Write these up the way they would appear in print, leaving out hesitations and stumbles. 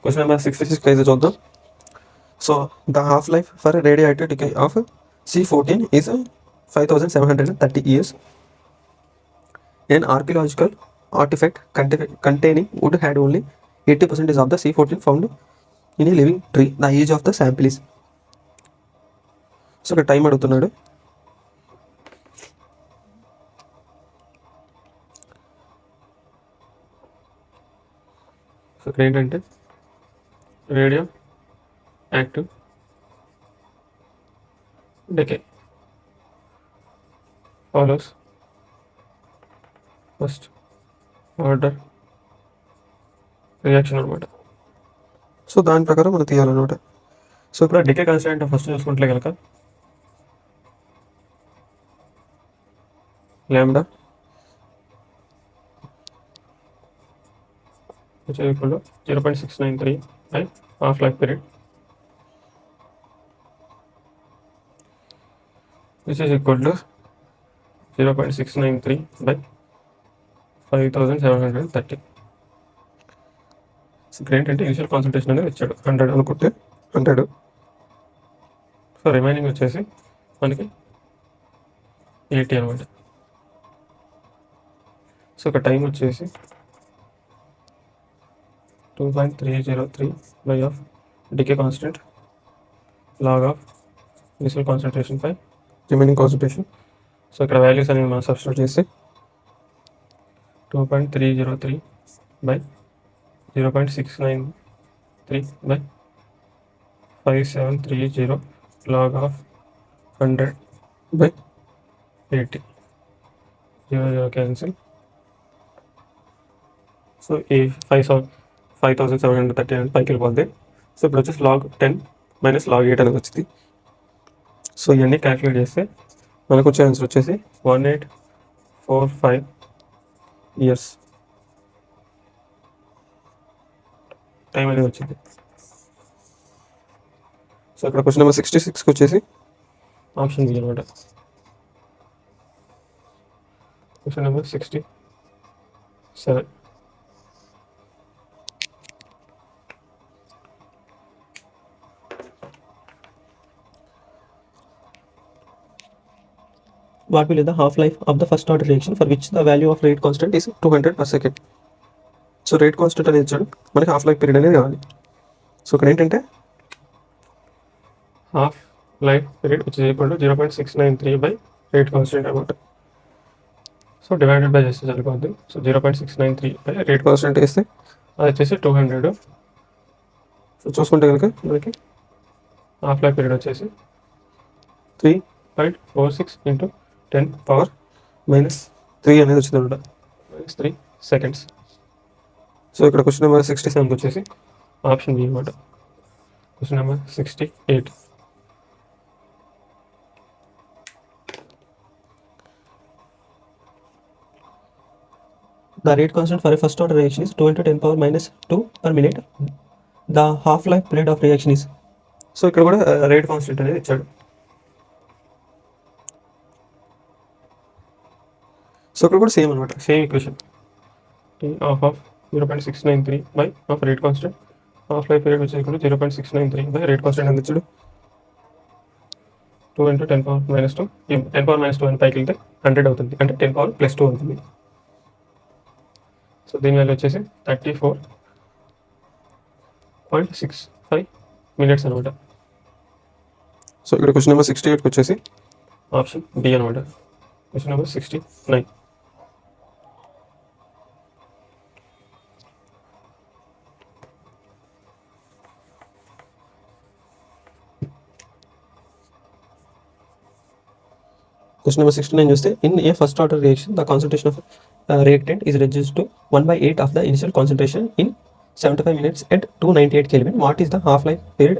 Question number 66 అయితే చూద్దాం. So the half life for radioactive decay of C14 is 5730 years. An archaeological artifact containing wood had only 80% of the C14 found in a living tree. The age of the sample is. So ఇక్కడ time అడుగుతున్నాడు. So ఇక్కడ ఏంటంటే radioactive decay follows first order reaction అనమాట. So దాని ప్రకారం మనం తీయాలన్నమాట. So ఇప్పుడు డికే కాన్స్టెంట్ ఫస్ట్ చూసుకుంటే కనుక lambda which is equal to 0.693 by half life period, which is equal to 0.693 by 5730. So ఇక్కడ ఏంటంటే ఇనిషియల్ కాన్సన్ట్రేషన్ అనేది ఇచ్చాడు 100 అనుకుంటే 100. సో రిమైనింగ్ వచ్చేసి మనకి 80 అనమాట. సో ఇక్కడ టైం వచ్చేసి 2.303 by of decay constant log of initial concentration by remaining concentration. So ఇక్కడ వాల్యూస్ అనేవి మనం సబ్స్టిట్యూట్ చేసి 2.303 by 0.693 by 5730 log of 100 by 80 0 cancel. So ఈ 5730 అనేది పైకి వెళ్ళిపోద్ది. సో ఇప్పుడు వచ్చేసి log 10 మైనస్ log 8 అనేది వచ్చింది. సో ఇవన్నీ క్యాలిక్యులేట్ చేస్తే మనకు వచ్చే ఆన్సర్ వచ్చేసి 1845 ఇయర్స్ టైం అనేది వచ్చింది. సో ఇక్కడ క్వశ్చన్ నెంబర్ 66కి వచ్చేసి ఆప్షన్ బి అనమాట. Question number 67. What will be the half-life of the first order reaction for which the value of rate constant is 200 per second? So rate constant అనేది ఇచ్చాడు, మనకి half life period అనేది కావాలి. So ఇక్కడ ఏంటంటే half life period which is equal to 0.693 by rate constant అనమాట. So divided by చేస్తే సరిపోద్ది. సో 0.693 బై రేట్ కాన్స్టెంట్ వేస్తే అది వచ్చేసి 200. సో చూసుకుంటే కనుక మనకి హాఫ్ లైఫ్ పీరియడ్ వచ్చేసి 3.46 ఇంటూ 10 పవర్ మైనస్ 3 అనేది వచ్చింది అనమాట, -3 seconds. సో ఇక్కడ క్వశ్చన్ నెంబర్ 67కి వచ్చేసి ఆప్షన్ బి అనమాట. Question number 68. The rate constant for a first order reaction is 2 into 10 power minus 2 per minute. The half life period of reaction is. So ఇక్కడ కూడా rate constant అనేది ఇచ్చాడు. So ఇక్కడ కూడా same అనమాట, same equation. T of 0.693 by of rate constant, half life period which is equal to 0.693 by rate constant అని ఇచ్చాడు. 2 into 10 power minus 2, 10 power minus 2 అని పైకి వెళ్తే 100 అవుతుంది, అంటే 10 power plus 2 అవుతుంది. సో దీని వాల్యూ వచ్చేసి 34.65 మినిట్స్ అనమాట. సో ఇక్కడ క్వశ్చన్ నెంబర్ 68కి వచ్చేసి ఆప్షన్ డి అనమాట. Question number 69. Question number 69 చూస్తే in a first order reaction the concentration of reactant is reduced to 1/8 of the initial concentration in 75 minutes at 298 Kelvin. What is the half life period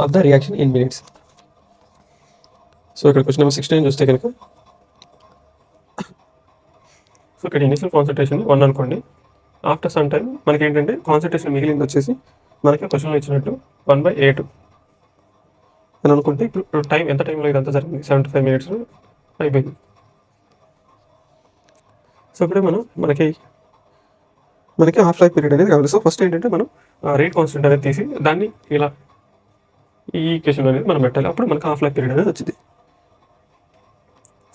of the reaction in minutes? So ఇక్కడ question number 69 చూస్తే కనుక so ఇక్కడ initial concentration 1 అనుకోండి. After some time మనకి ఏంటంటే concentration మిగిలింది వచ్చేసి మనకి క్వశ్చన్లో ఇచ్చినట్టు 1/8 అని అనుకుంటే ఇప్పుడు టైం ఎంత టైంలో ఇదంతా జరిగింది 75 minutes అయిపోయింది. సో ఇప్పుడు మనకి మనకి హాఫ్ లైఫ్ పీరియడ్ అనేది కావాలి. సో ఫస్ట్ ఏంటంటే మనం రేట్ కాన్స్టెంట్ అనేది తీసి దాన్ని ఇలా ఈ ఈక్వేషన్ అనేది మనం పెట్టాలి. అప్పుడు మనకి హాఫ్ లైఫ్ పీరియడ్ అనేది వచ్చింది.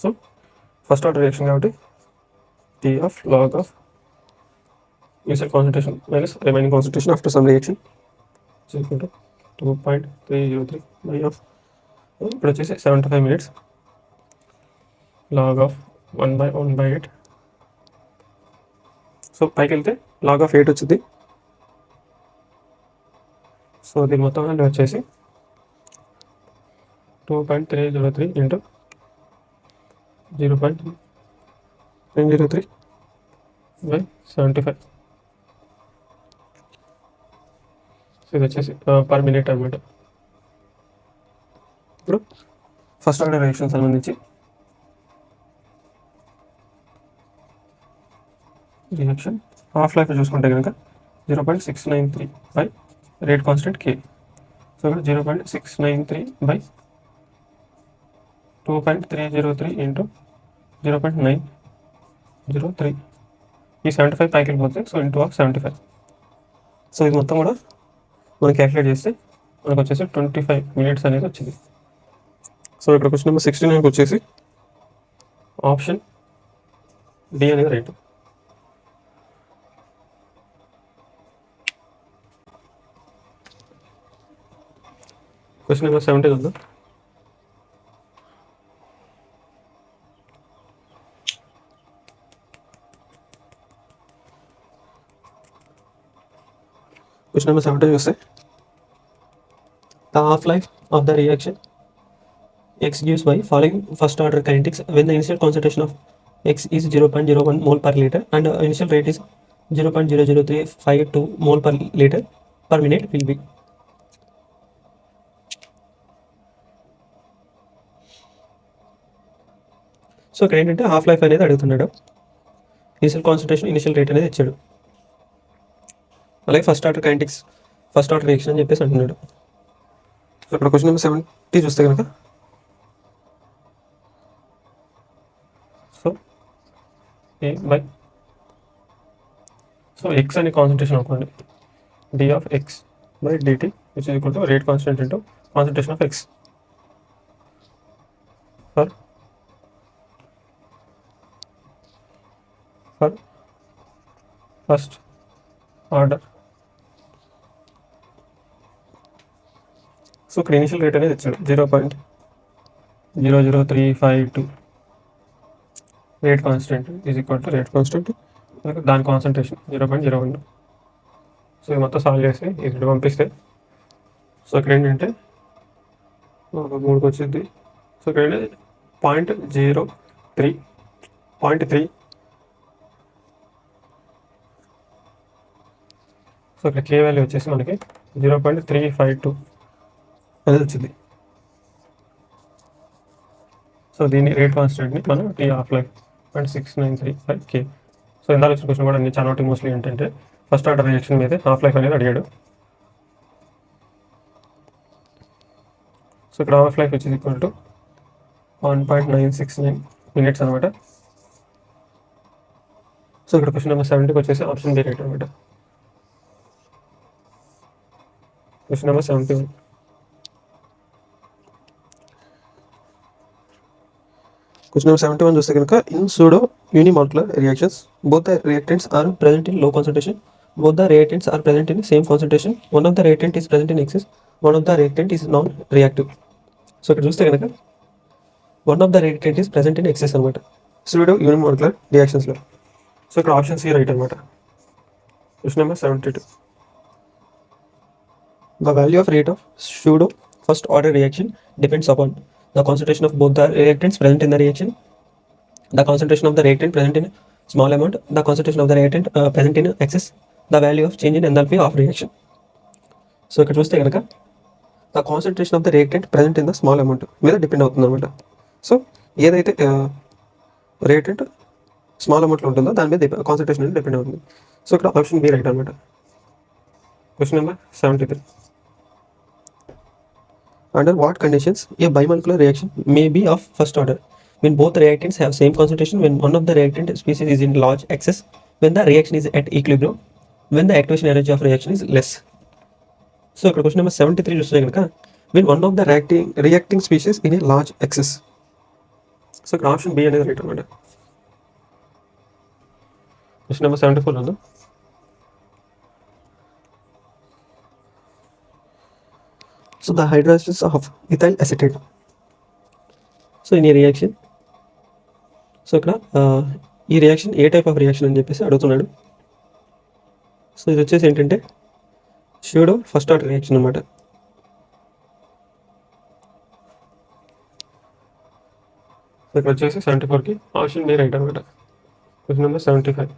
సో ఫస్ట్ ఆర్డర్ రియాక్షన్ కాబట్టి t of log of initial concentration minus remaining concentration after some reaction is equal to 2.303 by of ఇప్పుడు వచ్చేసి 75 minutes log of 1/8. సో పైకి వెళ్తే log of 8 వచ్చింది. సో దీని మొత్తం వాల్యూ వచ్చేసి 2.303 ఇంటూ 0.303 by 75. సో ఇది వచ్చేసి పర్ మినిట్ అనమాట. ఇప్పుడు ఫస్ట్ ఆర్డర్ రియాక్షన్ సంబంధించి రియాక్షన్ హాఫ్ లైఫ్ చూసుకుంటే కనుక 0.693 by rate constant K. So ఇక్కడ 0.693 బై 2.303 ఇంటూ 0.903. ఈ 75 పైకి వెళ్ళిపోతే సో ఇంటూ ఆఫ్ 75. సో ఇది మొత్తం కూడా మనం క్యాలిక్యులేట్ చేస్తే మనకు వచ్చేసి 25 minutes అనేది వచ్చింది. సో ఇక్కడ క్వశ్చన్ నెంబర్ 69 వచ్చేసి ఆప్షన్ డి అనేది రైట్. క్వశ్చన్ నెంబర్ 70 ఉందా? Question number 70 చూస్తే the half life of the reaction X gives by following first order kinetics when the initial concentration of X is 0.01 mole per liter and the initial rate is 0.00352 mole per liter per minute will be. So ఇక్కడ ఏంటంటే half life అనేది అడుగుతున్నాడు. Initial concentration initial rate అనేది ఇచ్చాడు. అలాగే first order kinetics first order reaction అని చెప్పేసి అంటున్నాడు. సో ఇక్కడ క్వశ్చన్ నెంబర్ 70 చూస్తే కనుక so A by so x అనే కాన్సన్ట్రేషన్ అనుకోండి d of x by dt which is equal to rate constant into concentration of x for first order. So ఇక్కడ initial rate అనేది ఇచ్చాడు 0.00352 rate constant is equal to rate constant దాని concentration 0.01. So ఇది మొత్తం solve చేసి ఇది పంపిస్తే so ఇక్కడ ఏంటంటే 3కి వచ్చింది. సో ఇక్కడ ఏంటంటే 0.03 సో ఇక్కడ కే వాల్యూ వచ్చేసి మనకి 0.352 అనేది వచ్చింది. సో దీన్ని రేట్ కాన్స్టెంట్ని మనం t half life 0.693 k. So ఇందాక వచ్చిన క్వశ్చన్ కూడా అన్ని చాలా మోస్ట్లీ ఏంటంటే ఫస్ట్ ఆర్డర్ రియాక్షన్ మీద హాఫ్ లైఫ్ అనేది అడిగాడు. సో ఇక్కడ హాఫ్ లైఫ్ వచ్చేసి ఈక్వల్ టు 1.969 minutes అనమాట. సో ఇక్కడ క్వశ్చన్ నెంబర్ 70కి వచ్చేసి ఆప్షన్ బి రైట్ అనమాట. Question number 71. Question number 71 చూస్తే కనుక in pseudo unimolecular reactions both the reactants are present in low concentration both the reactants are present in same concentration one of the reactant is present in excess one of the reactant is non reactive. So ఇక్కడ చూస్తే కనుక one of the reactant is present in excess అనమాట pseudo unimolecular రియాక్షన్స్లో. So ఇక్కడ option C right అనమాట. Question number 72. The value of rate of pseudo first order reaction depends upon the concentration of both the reactants present in the reaction, the concentration of the reactant present in small amount, the concentration of the reactant present in excess, the value of change in enthalpy of reaction. So ఇక్కడ చూస్తే కనుక the concentration of the reactant present in the small amount మీద depend అవుతుంది అనమాట. So ఏదైతే reactant small అమౌంట్లో ఉంటుందో దాని మీద కాన్సన్ట్రేషన్ అనేది డిపెండ్ అవుతుంది. సో ఇక్కడ ఆప్షన్ బి రైట్ అనమాట. Question number 73. Under what conditions a bimolecular reaction may be of first order? When both reactants have same concentration, when one of the reactant species is in large excess, when the reaction is at equilibrium, when the activation energy of reaction is less. So ఇక్కడ question number 73 చూస్తే కనుక when one of the reacting species in a large excess. So ఇక్కడ option B అనేది right అనమాట. Question number 74 ఉందా? So the hydrolysis of ethyl acetate. So in ఈ reaction, so ఇక్కడ ఈ reaction A type of reaction అని చెప్పేసి అడుగుతున్నాడు. సో ఇది వచ్చేసి ఏంటంటే స్యూడో ఫస్ట్ ఆర్డర్ రియాక్షన్ అనమాట. సో ఇక్కడ వచ్చేసి 74కి ఆప్షన్ బి రైట్ అనమాట. Question number 75.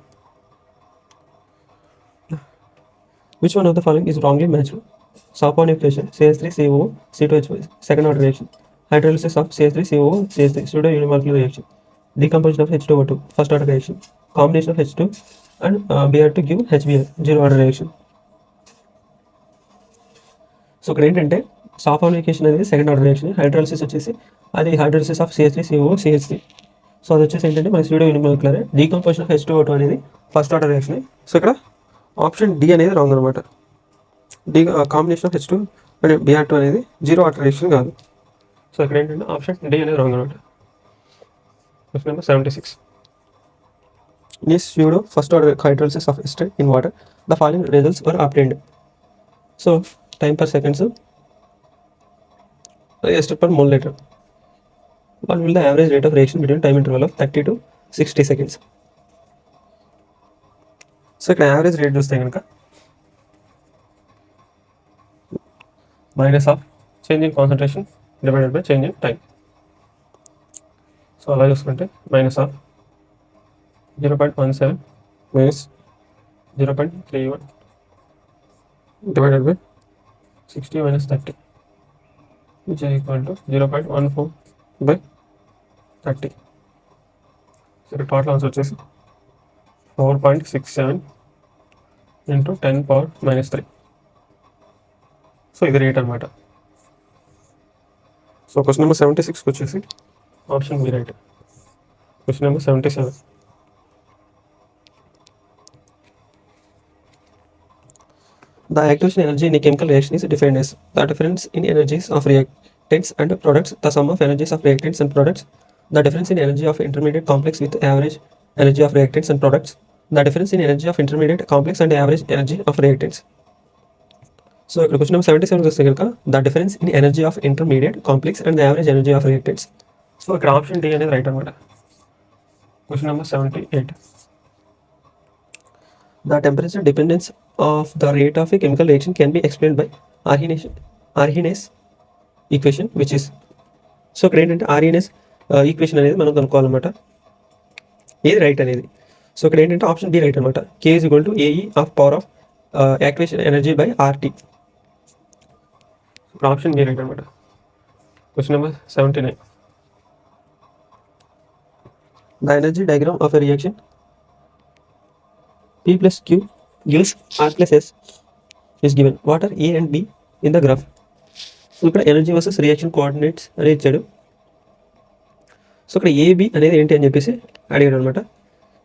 Which one of the following is wrongly matched? saponification CH3COO C2H5 second order reaction, hydrolysis of CH3COO CH3 pseudo unimolecular reaction, decomposition of H2O2 first order reaction, combination of H2 and Br to give HBr zero order reaction. So ఇక్కడ ఏంటంటే సాఫోనిఫికేషన్ అనేది second order reaction, hydrolysis వచ్చేసి అది hydrolysis of CH3COO CH3. So అది వచ్చేసి ఏంటంటే మన pseudo యూనిమోలిక్యులర్. Decomposition of H2O2 అనేది ఫస్ట్ ఆర్డర్ రియాక్షన్. సో ఇక్కడ ఆప్షన్ డి అనేది రాంగ్ అనమాట. The combination of H2 and Br2 అనేది జీరో ఆర్డర్ రియాక్షన్ కాదు. సో ఇక్కడ ఏంటంటే ఆప్షన్ డి అనేది రాంగ్ అనమాట. Question number 76. In a pseudo first order hydrolysis of ester in water, the following results were obtained. So time per seconds, ester per mole liter. What will the average rate of reaction between time interval of 30 to 60 seconds? So ఇక్కడ average rate చూస్తే కనుక minus of change in concentration divided by change in time. So అలా చూసుకుంటే minus of 0.17 minus 0.31 divided by 60 minus 30, which is equal to 0.14 by 30. So the total answer is 4.67 into 10 power minus 3. So this is rate anamata. So question number 76 వచ్చేసి option B right. Question number 77. The activation energy in a chemical reaction is defined as the difference in energies of reactants and products, the sum of energies of reactants and products, the difference in energy of intermediate complex with average energy of reactants and products, the difference in energy of intermediate complex and average energy of reactants. So question number 77 చూస్తే కనుక the difference in energy of intermediate complex and the average energy of reactants. So ఇక్కడ option D అనేది right అనమాట. Question number 78. The temperature dependence of the rate of a chemical reaction can be explained by Arrhenius equation, which is, so ఇక్కడ ఏంటంటే Arrhenius equation అనేది మనం కనుక్కోవాలన్నమాట. ఏది right అనేది. So ఇక్కడ ఏంటంటే ఆప్షన్ డి రైట్ అనమాట. K is equal to AE of power of activation energy by RT. ఇప్పుడు ఆప్షన్ డి రైట్ అనమాట. Question number 79. The energy diagram of a reaction P plus Q gives R plus S is given. What are A and B in the graph? So ఇక్కడ energy versus reaction coordinates అనేది ఇచ్చాడు. So ఇక్కడ AB అనేది ఏంటి అని చెప్పేసి అడిగాడు అనమాట.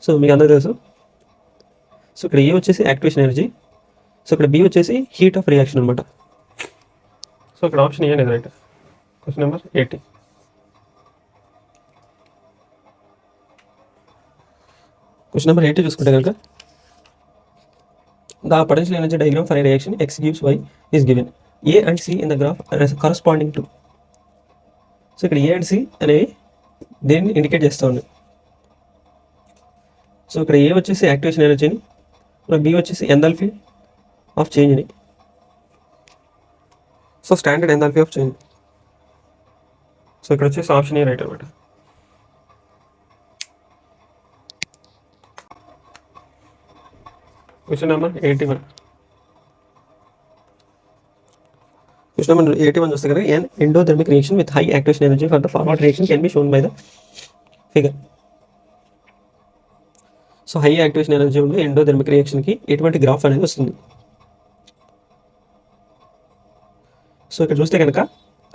సో మీకు అందరూ తెలుసు. సో ఇక్కడ A వచ్చేసి యాక్టివేషన్ ఎనర్జీ, సో ఇక్కడ B వచ్చేసి హీట్ ఆఫ్ రియాక్షన్ అనమాట. సో ఇక్కడ ఆప్షన్ ఏ అనేది right. Question number 80. Question number 80 చూసుకుంటే కనుక the potential energy diagram for a reaction X gives Y is given. A and C in the graph are corresponding to. So ఇక్కడ A and C అనేవి దేన్ని indicate చేస్తూ ఉంది. So ఇక్కడ A వచ్చేసి activation ఎనర్జీని, B వచ్చేసి ఎంథాల్పీ ఆఫ్ చేంజ్ని. So standard enthalpy of change. So ఇక్కడ వచ్చేసి ఆప్షన్ ఏ రైట్ అనమాట. Question number 81. క్వశ్చన్ నెంబర్ 81 చూస్తే కనుక an endothermic reaction with high activation energy for the forward reaction can be shown by the figure. So high activation energy ఉండే endothermic రియాక్షన్కి ఎటువంటి graph అనేది వస్తుంది. So ఇక్కడ చూస్తే కనుక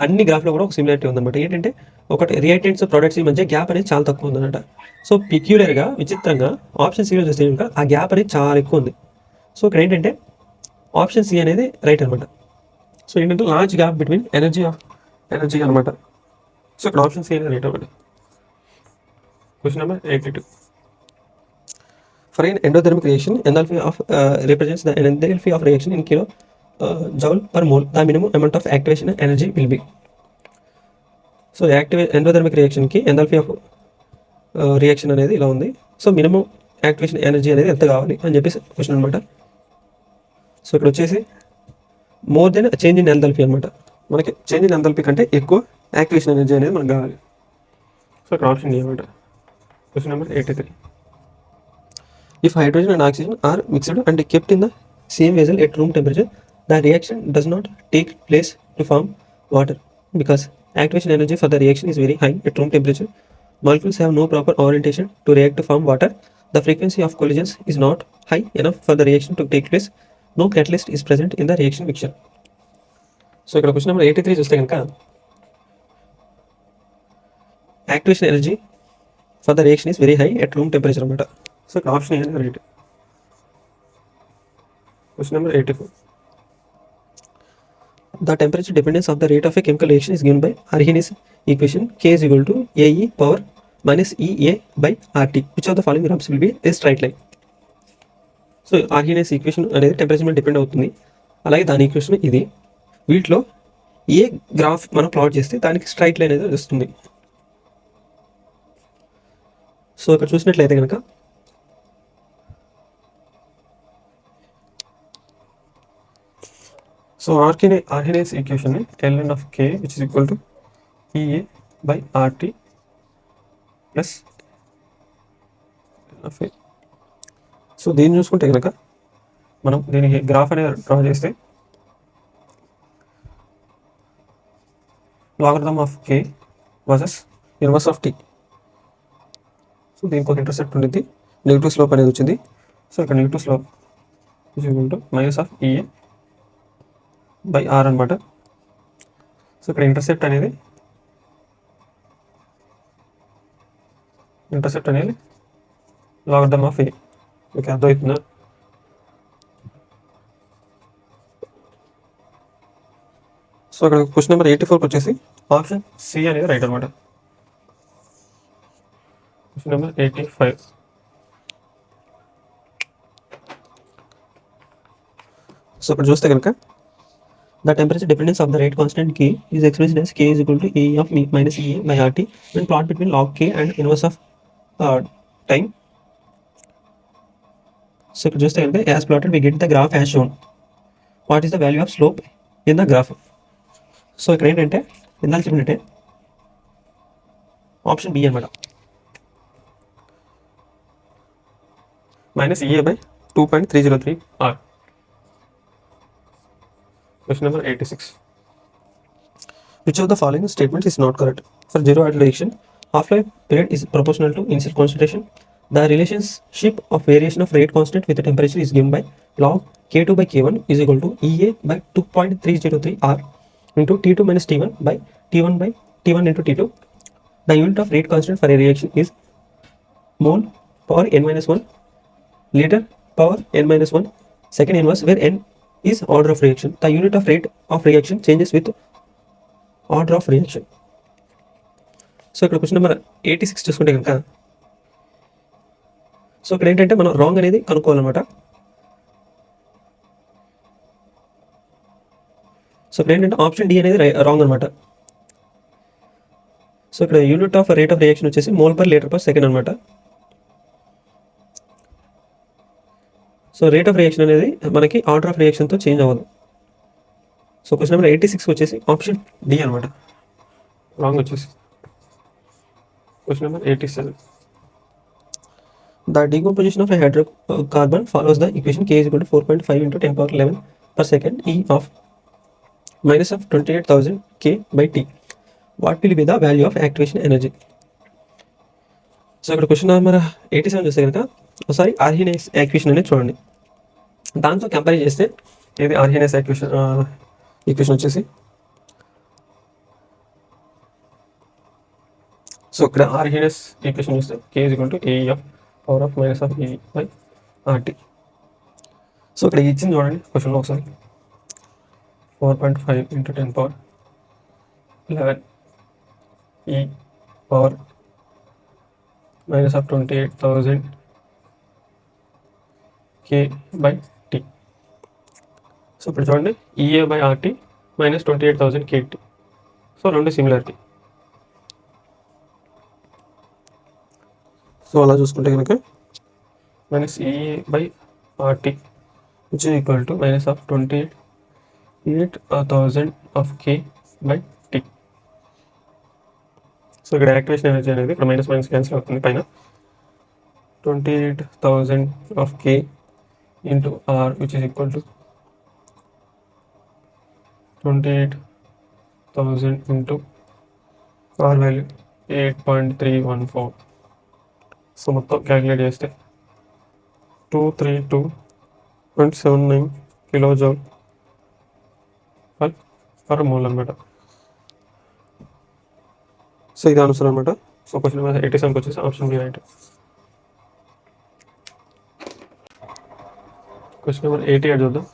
అన్ని గ్రాఫ్లో కూడా ఒక సిమిలారిటీ ఉందన్నమాట. ఏంటంటే ఒకటి రియాక్టెంట్స్ ప్రొడక్ట్స్ మధ్య గ్యాప్ అనేది చాలా తక్కువ ఉందన్నమాట. సో పిక్యులర్గా విచిత్రంగా ఆప్షన్ సిలో చూస్తే కనుక ఆ గ్యాప్ అనేది చాలా ఎక్కువ ఉంది. సో ఇక్కడ ఏంటంటే ఆప్షన్ సి అనేది రైట్ అనమాట. సో ఏంటంటే లార్జ్ గ్యాప్ బిట్వీన్ ఎనర్జీ అనమాట. సో ఇక్కడ ఆప్షన్ సి అనేది రైట్ అనమాట. Question number 82. For an endothermic reaction, enthalpy of represents the enthalpy of reaction in kilo joule per mole. The minimum amount of activation energy will be. So endothermic రియాక్షన్కి enthalpy of reaction అనేది ఇలా ఉంది. So minimum activation energy అనేది ఎంత కావాలి అని చెప్పేసి question అనమాట. సో ఇక్కడ వచ్చేసి more than change in enthalpy అనమాట. మనకి చేంజ్ ఇన్ ఎంథాల్పీ కంటే ఎక్కువ యాక్టివేషన్ ఎనర్జీ అనేది మనకు కావాలి. సో ఇక్కడ ఆప్షన్ అనమాట. Question number 83. If hydrogen and oxygen are mixed and kept in the same vessel at room temperature, the reaction does not take place to form water because activation energy for the reaction is very high at room temperature. Molecules have no proper orientation to react to form water. The frequency of collisions is not high enough for the reaction to take place. No catalyst is present in the reaction mixture. So ఇక్కడ question number 83 చూస్తే కనుక activation energy for the reaction is very high at room temperature అనమాట. So ఇక్కడ option ఏంటి right. Question number 84. The temperature dependence of the rate of a chemical reaction is given by Arrhenius equation. K is equal to AE power minus EA by RT. Which of the following graphs will be a straight line? So Arrhenius equation అనేది temperature మీద depend అవుతుంది. అలాగే దాని equation ఇది. వీటిలో ఏ graph మనం plot చేస్తే దానికి స్ట్రైట్ లైన్ అనేది వస్తుంది. సో ఇక్కడ చూసినట్లయితే కనుక so Arrhenius equation ln of k which is equal to EA by RT plus ln of A. So దీన్ని చూసుకుంటే కనుక మనం దీనికి గ్రాఫ్ అనేది డ్రా చేస్తే logarithm of k versus inverse of t. So దీనికి ఒక ఇంటర్సెప్ట్ ఉంటుంది, నెగిటివ్ స్లోప్ అనేది వచ్చింది. సో ఇక్కడ negative slope is equal to minus of EA by R అనమాట. సో ఇక్కడ ఇంటర్సెప్ట్ అనేది లాగరిథమ్ ఆఫ్ ఏ. ఓకే, అర్థమవుతుందా? సో ఇక్కడ క్వశ్చన్ నెంబర్ 84 వచ్చేసి ఆప్షన్ సి అనేది రైట్ అనమాట. Question number 85. సో ఇక్కడ చూస్తే కనుక the temperature dependence of the rate constant k is expressed as k is equal to A of minus EA by RT when plot between log k and inverse of time. So ఇక్కడ చూస్తే కనుక as plotted we get the graph as shown. What is the value of slope in the graph? So ఇక్కడ ఏంటంటే ఇందాక చెప్పినట్టే option B అనమాట. Minus EA by 2.303 R. Question number 86. Which of the following statements is not correct? For zero idle reaction, half-life period is proportional to initial concentration. The relationship of variation of rate constant with the temperature is given by log K2 by K1 is equal to EA by 2.303 R into T2 minus T1 by T1 by T1 into T2. The unit of rate constant for a reaction is mole power n minus 1, liter power n minus 1, second inverse where n is order of reaction. The unit of rate of reaction changes with order of reaction. So ఇక్కడ question number 86 చూసుకుంటే కనుక so ఇక్కడ ఏంటంటే మనం wrong అనేది కనుక్కోవాలన్నమాట. So ఇక్కడ ఏంటంటే option D అనేది రాంగ్ అనమాట. సో ఇక్కడ unit of rate of reaction వచ్చేసి mole per litre per second అనమాట. సో రేట్ ఆఫ్ రియాక్షన్ అనేది మనకి ఆర్డర్ ఆఫ్ రియాక్షన్తో చేంజ్ అవ్వదు. సో క్వశ్చన్ నెంబర్ 86 వచ్చేసి ఆప్షన్ డి అనమాట. రాంగ్ వచ్చేసి question number 87. The decomposition of a hydrocarbon follows the equation K is equal to 4.5 into 10 power 11 per second E of minus of 28,000 K by T. What will be the value of activation energy? So ఇక్కడ question number 87 చూస్తే కనుక ఒకసారి ఆర్హీనియస్ equation అనేది చూడండి. దాంతో compare చేస్తే ఇది ఆర్హీనియస్ equation వచ్చేసి సో ఇక్కడ ఆర్హీనియస్ ఈక్వేషన్ చూస్తే K is equal to A of power of minus of E by RT. So ఇక్కడ ఇచ్చింది చూడండి క్వశ్చన్లో ఒకసారి 4.5 into 10 power 11 e power minus of 28,000 k by t. So ఇప్పుడు చూడండి EA by RT minus 28,000 kT. So రెండు similarity. So అలా చూసుకుంటే కనుక minus EA by RT which is equal to minus of 28,000 of k by T. So ఇక్కడ activation energy అనేది ఇక్కడ minus minus cancel అవుతుంది పైన. 28,000 of k into R which is equal to 28,000 into R value 8.314. So మొత్తం calculate చేస్తే 232.79 kilojoule per mole అనమాట. So ఇది answer అనమాట. సో క్వశ్చన్ నెంబర్ 87కి వచ్చేసి option B right. Question number 88 చూద్దాం.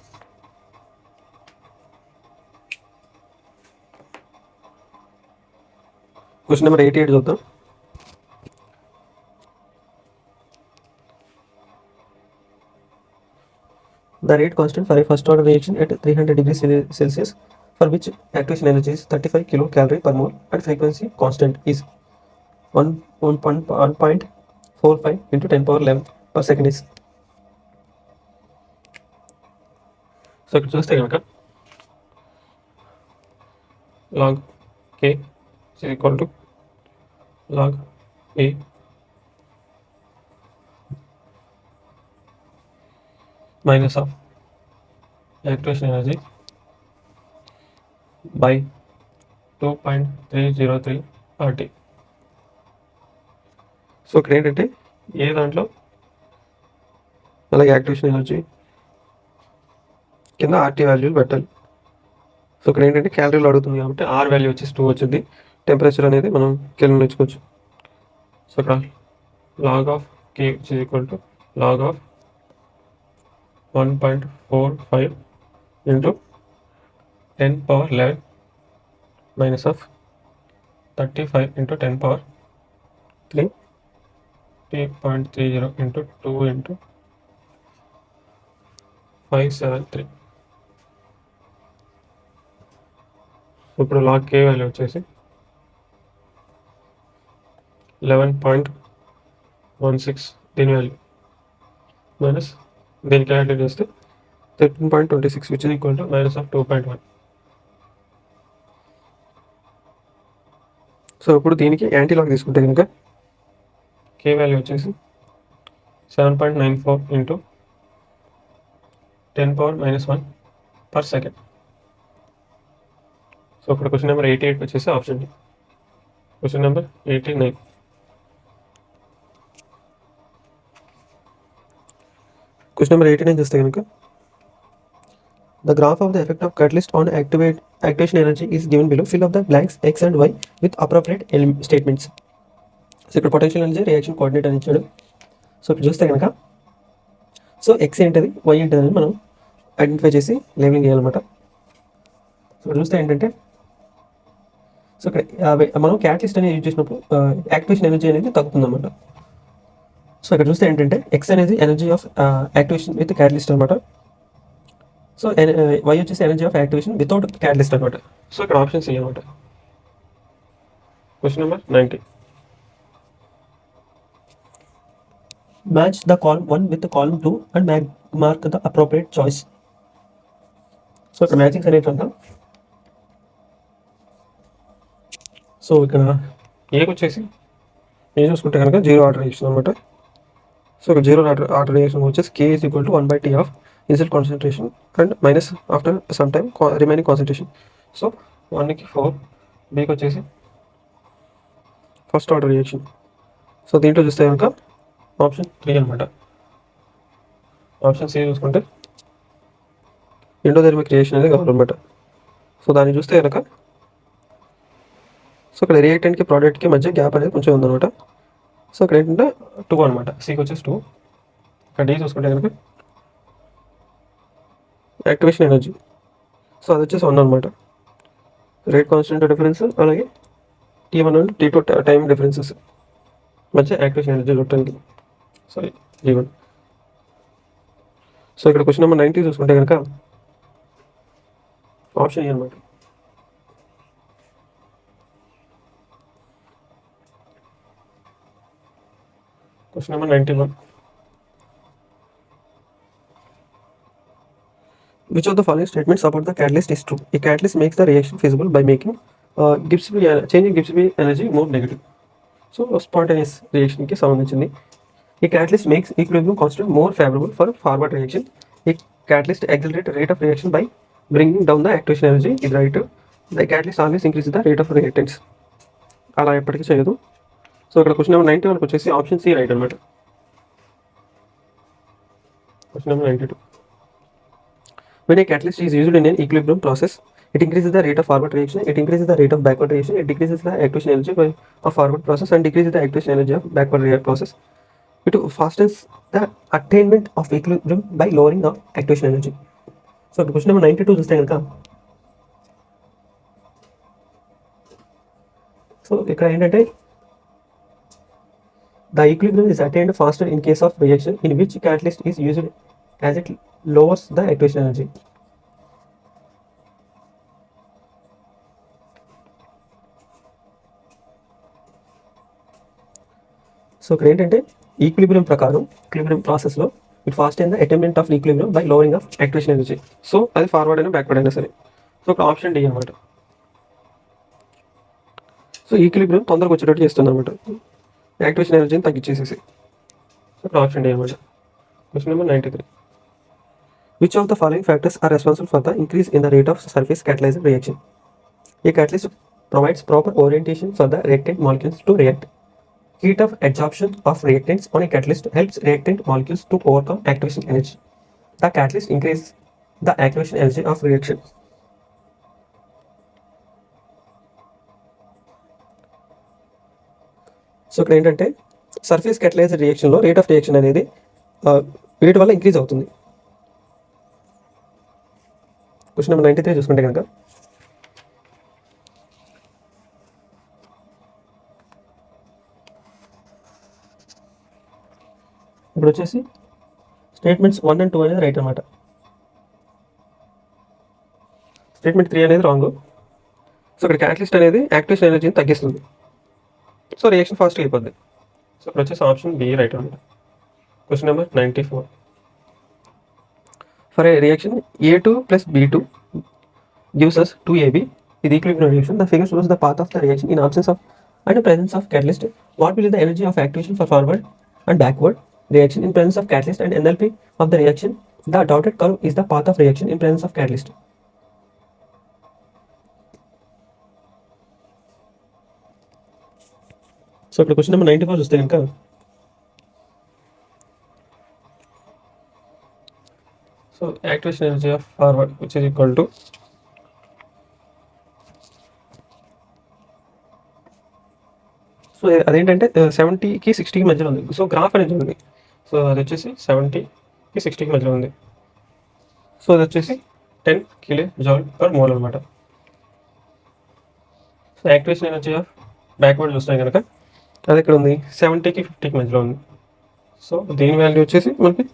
క్వశ్చన్ నెంబర్ 88 చూద్దాం. The rate constant for a first order reaction at 300 degrees Celsius for which activation energy is 35 kilocalorie per mole and frequency constant is 1.45 into 10 power 11 per second is. So ఇక్కడ చూస్తే కనుక log k is equal to log a minus of activation energy by 2.303 RT. So ఇక్కడ ఏంటంటే ఏ దాంట్లో అలాగే activation energy కింద RT వాల్యూలు పెట్టాలి. So ఇక్కడ ఏంటంటే క్యాలరీలు అడుగుతుంది కాబట్టి ఆర్ వాల్యూ వచ్చేసి 2 వచ్చింది. టెంపరేచర్ అనేది మనం కెల్విన్ నేర్చుకోవచ్చు. సో ఇక్కడ log of k is equal to log of 1.45 into 10 power 11 minus of 35 into 10 power 3 3.30 into 2 into 573. ఇప్పుడు లాగ్ కే వాల్యూ వచ్చేసి 11.16 దీని వాల్యూ మైనస్ దీన్ని క్యాలిక్యులేట్ చేస్తే 13.26 which is equal to minus of 2.1. So ఇప్పుడు దీనికి యాంటీ లాగ్ తీసుకుంటే కనుక కే వాల్యూ వచ్చేసి 7.94 into 10 power minus 1 per second. So ఇప్పుడు క్వశ్చన్ నెంబర్ 88 వచ్చేసి option D. Question number 89. Question number 89 చూస్తే కనుక the graph of the effect of catalyst on activation energy is given below. Fill up the blanks x and y with appropriate statements. So ఇక్కడ potential energy reaction coordinate అని ఇచ్చాడు. So ఇప్పుడు చూస్తే కనుక so X ఏంటది why ఏంటది అని మనం ఐడెంటిఫై చేసి లేబులింగ్ చేయాలన్నమాట. సో ఇక్కడ చూస్తే ఏంటంటే సో ఇక్కడ మనం క్యాటలిస్ట్ అనేది యూజ్ చేసినప్పుడు యాక్టివేషన్ ఎనర్జీ అనేది తగ్గుతుంది అనమాట. సో ఇక్కడ చూస్తే ఏంటంటే ఎక్స్ అనేది energy of activation with catalyst అనమాట. సో వై వచ్చేసి energy of activation without catalyst అనమాట. సో ఇక్కడ ఆప్షన్స్ అనమాట. Question number 90. Match the column 1 with column 2 and mark the appropriate choice. So ఇక్కడ మ్యాచింగ్స్ అనేది అంటాం. సో ఇక్కడ ఏకి వచ్చేసి ఏం చూసుకుంటే కనుక జీరో ఆర్డర్ రియాక్షన్ అనమాట. సో ఇక్కడ జీరో ఆర్డర్ రియాక్షన్ వచ్చేసి K is equal to 1/T of initial concentration and minus after some time remaining concentration. So 1కి 4, బీకి వచ్చేసి ఫస్ట్ ఆర్డర్ రియాక్షన్. సో దీంట్లో చూస్తే కనుక ఆప్షన్ 3 అనమాట. ఆప్షన్ సి చూసుకుంటే ఎండోథెర్మిక్ రియాక్షన్ అనేది కావాలన్నమాట. సో దాన్ని చూస్తే కనుక సో ఇక్కడ రియాక్టెంట్కి ప్రోడక్ట్కి మధ్య గ్యాప్ అనేది కొంచెం ఉందన్నమాట. సో ఇక్కడ ఏంటంటే 2 అనమాట. సికి వచ్చేసి 2. ఇక్కడ డి చూసుకుంటే కనుక యాక్టివేషన్ ఎనర్జీ. సో అది వచ్చేసి 1 అనమాట. రేట్ కాన్స్టెంట్ డిఫరెన్స్, అలాగే T1 and T2 time differences మధ్య యాక్టివేషన్ ఎనర్జీ చూడటానికి. Sorry, G1. సో ఇక్కడ క్వశ్చన్ నెంబర్ 90 చూసుకుంటే కనుక ఆప్షన్ ఏ అనమాట. Question number 91. Which of the following statements about the catalyst is true? A catalyst makes the reaction feasible by making changing Gibbs energy more negative. So spontaneous reaction కి సంబంధించింది. A catalyst makes equilibrium constant more favorable for forward reaction. A catalyst accelerates the rate of reaction by bringing down the activation energy. ఇది right. The catalyst always increases the rate of reactants. అలా ఎప్పటికీ చేయదు. So ఇక్కడ question number 91 వచ్చేసి option C right అనమాట. Question number 92. When a catalyst is used in an equilibrium process, it increases the rate of forward reaction, it increases the rate of backward reaction, it decreases the activation energy of forward process and decreases the activation energy of backward process. It fastens the attainment of equilibrium by lowering the activation energy. So question number 92 చూస్తే కనుక, so ఇక్కడ ఏంటంటే the equilibrium is attained faster in case of reaction in which catalyst is used as it lowers the activation energy. So ఇక్కడ ఏంటంటే equilibrium ప్రకారం equilibrium ప్రాసెస్లో it fast అయిన the attainment of equilibrium by lowering of activation energy. So అది forward అయినా backward అయినా సరే. So ఇక్కడ ఆప్షన్ డి అనమాట. సో ఈక్విలిబ్రియం తొందరగా వచ్చేటట్టు చేస్తుంది అనమాట, యాక్టివేషన్ ఎనర్జీని తగ్గించేసేసి. సో ఇక్కడ ఆప్షన్ డి అనమాట. Question number 93. Which of the following factors are responsible for the increase in the rate of surface catalyzed reaction? A catalyst provides proper orientation for the reactant molecules to react. Heat of adsorption of reactants on a catalyst helps reactant molecules to overcome activation energy. The catalyst increases the activation energy of reaction. So ఇక్కడ ఏంటంటే surface catalysed రియాక్షన్లో rate of reaction అనేది వేటి వల్ల increase అవుతుంది. Question number 93 చూసుకుంటే కనుక, ఇప్పుడు వచ్చేసి స్టేట్మెంట్స్ 1 and 2 అనేది రైట్ అనమాట. స్టేట్మెంట్ 3 అనేది రాంగ్. సో ఇక్కడ క్యాటలిస్ట్ అనేది యాక్టివేషన్ ఎనర్జీని తగ్గిస్తుంది, సో రియాక్షన్ ఫాస్ట్గా అయిపోద్ది. సో ఇక్కడ వచ్చేసి ఆప్షన్ బి రైట్ అనమాట. Question number 94. For a reaction A2 plus B2 gives us 2AB with equilibrium reaction. The figure shows the path of the reaction in absence of and presence of catalyst. What will be the energy of activation for forward and backward reaction in presence of catalyst and NLP of the reaction? The dotted curve is the path of reaction in presence of catalyst. So ఇప్పుడు question number 94 చూస్తే కనుక, so activation energy of forward which is equal to, so అదేంటంటే 70కి 60కి మధ్యలో ఉంది. So graph అనేది ఉంది. So అది వచ్చేసి 70కి 60కి మధ్యలో ఉంది. సో అది వచ్చేసి 10 kJ/mol అనమాట. So activation energy of backward చూస్తే కనుక అది ఇక్కడ ఉంది, 70కి 50కి మధ్యలో ఉంది. సో దీని వాల్యూ వచ్చేసి మనకి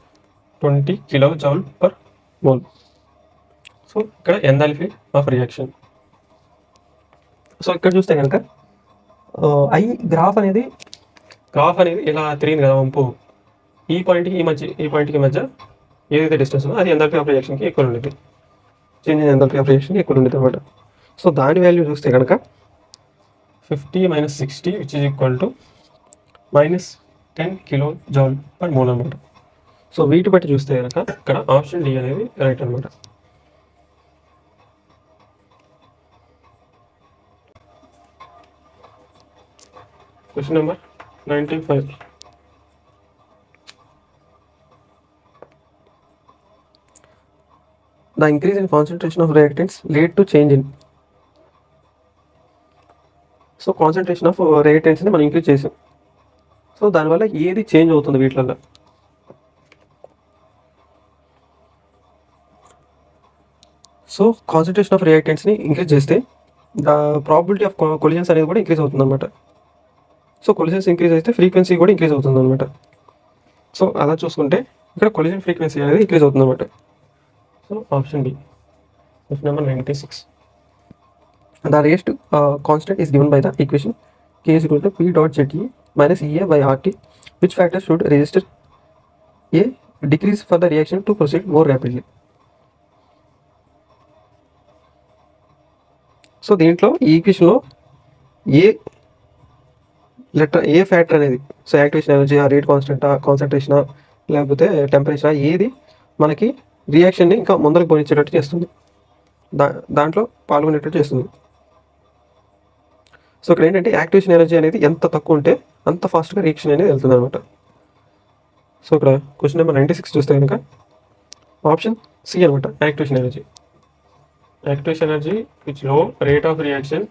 20 kJ/mol. సో ఇక్కడ ఎంథాల్పీ ఆఫ్ రియాక్షన్. సో ఇక్కడ చూస్తే కనుక గ్రాఫ్ అనేది ఇలా తిరిగింది కదా వంపు, ఈ పాయింట్కి మధ్య ఏదైతే డిస్టెన్స్ ఉందో అది ఎంథాల్పీ ఆఫ్ రియాక్షన్కి ఎక్కువ ఉండేది, చేంజ్ ఇన్ ఎంథాల్పీ ఆఫ్ రియాక్షన్కి ఎక్కువ ఉండేది అనమాట. సో దాని వాల్యూ చూస్తే కనుక 50 - 60 which is equal to -10 kJ/mol అనమాట. సో వీటి బట్టి చూస్తే కనుక ఇక్కడ ఆప్షన్ డి అనేది రైట్ అనమాట. Question number 95. The increase in concentration of reactants lead to change in. So concentration of రియాక్టెంట్స్ని మనం ఇంక్రీజ్ చేసాం. సో దానివల్ల ఏది చేంజ్ అవుతుంది వీటిల్లో? సో కాన్సన్ట్రేషన్ ఆఫ్ రియాక్టెంట్స్ని ఇంక్రీజ్ చేస్తే ద ప్రాబిలిటీ ఆఫ్ కొలిజన్స్ అనేది కూడా ఇంక్రీజ్ అవుతుంది అనమాట. సో కొలిజన్స్ ఇంక్రీజ్ అయితే ఫ్రీక్వెన్సీ కూడా ఇంక్రీజ్ అవుతుంది అనమాట. సో అలా చూసుకుంటే ఇక్కడ కొలిజన్ ఫ్రీక్వెన్సీ అనేది ఇంక్రీజ్ అవుతుంది అనమాట. So option D, question number 96. The raised constant is given by the equation k is equal to p dot zt minus ea by rt. Which factor should register a decrease for the reaction to proceed more rapidly? So దీంట్లో ఈ ఈక్వేషన్లో ఏ letter A factor అనేది, so activation energy, ఆ rate కాన్స్టెంటా, కాన్సన్ట్రేషనా, లేకపోతే టెంపరేచరా, ఏది మనకి రియాక్షన్ని ఇంకా ముందరకు పోనిచ్చేటట్టు చేస్తుంది, దాంట్లో పాల్గొనేటట్టు చేస్తుంది. సో ఇక్కడ ఏంటంటే యాక్టివేషన్ ఎనర్జీ అనేది ఎంత తక్కువ ఉంటే అంత ఫాస్ట్గా రియాక్షన్ అనేది వెళ్తుంది అనమాట. సో ఇక్కడ క్వశ్చన్ నెంబర్ 96 చూస్తే కనుక ఆప్షన్ సి అనమాట, activation energy. Activation energy which low rate of reaction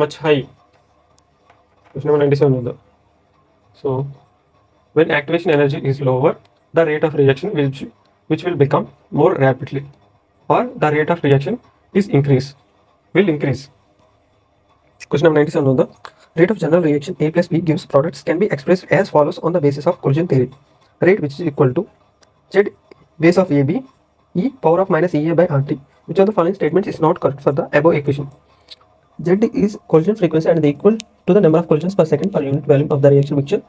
much high. Question number 97 ఉందా. So when activation energy is lower the rate of reaction which will become more rapidly or the rate of reaction is will increase. Question number 97 on the rate of general reaction A plus B gives products can be expressed as follows on the basis of collision theory. Rate which is equal to Z base of AB e power of minus EA by RT. Which of the following statements is not correct for the above equation? Z is collision frequency and is equal to the number of collisions per second per unit volume of the reaction mixture.